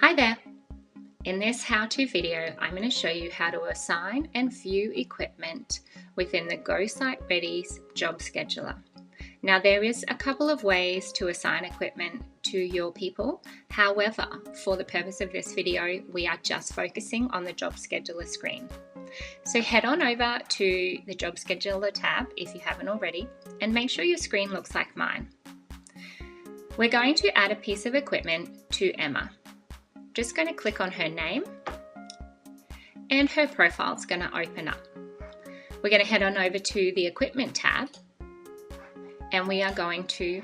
Hi there! In this how-to video, I'm going to show you how to assign and view equipment within the Go Site Ready's Job Scheduler. Now there is a couple of ways to assign equipment to your people. However, for the purpose of this video, we are just focusing on the Job Scheduler screen. So head on over to the Job Scheduler tab if you haven't already, and make sure your screen looks like mine. We're going to add a piece of equipment to Emma. Just going to click on her name and her profile is going to open up. We're going to head on over to the equipment tab and we are going to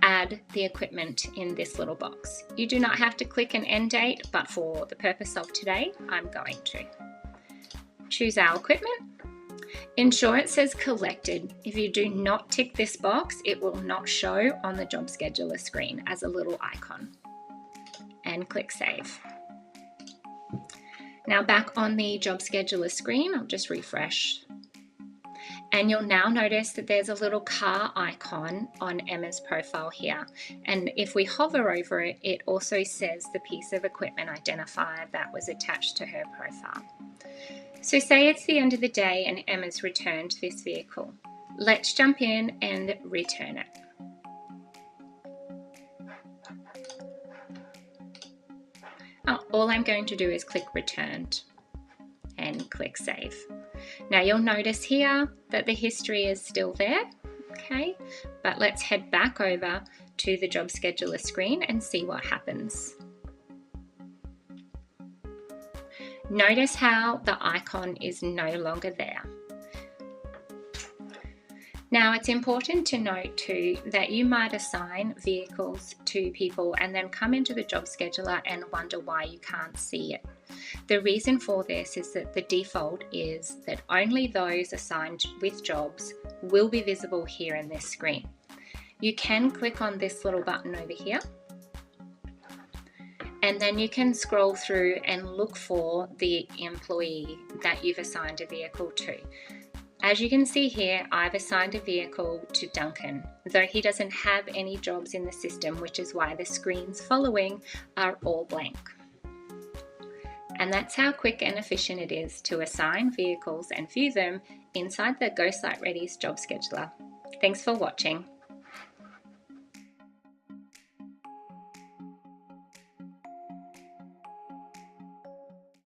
add the equipment in this little box. You do not have to click an end date, but for the purpose of today, I'm going to. Choose our equipment. Ensure it says collected. If you do not tick this box, it will not show on the Job Scheduler screen as a little icon. And click Save. Now back on the Job Scheduler screen, I'll just refresh. And you'll now notice that there's a little car icon on Emma's profile here. And if we hover over it, it also says the piece of equipment identifier that was attached to her profile. So say it's the end of the day and Emma's returned this vehicle. Let's jump in and return it. All I'm going to do is click returned and click save. Now you'll notice here that the history is still there, okay? But let's head back over to the Job Scheduler screen and see what happens. Notice how the icon is no longer there. Now it's important to note too that you might assign vehicles to people and then come into the Job Scheduler and wonder why you can't see it. The reason for this is that the default is that only those assigned with jobs will be visible here in this screen. You can click on this little button over here and then you can scroll through and look for the employee that you've assigned a vehicle to. As you can see here, I've assigned a vehicle to Duncan, though he doesn't have any jobs in the system, which is why the screens following are all blank. And that's how quick and efficient it is to assign vehicles and view them inside the Go Site Ready's Job Scheduler. Thanks for watching.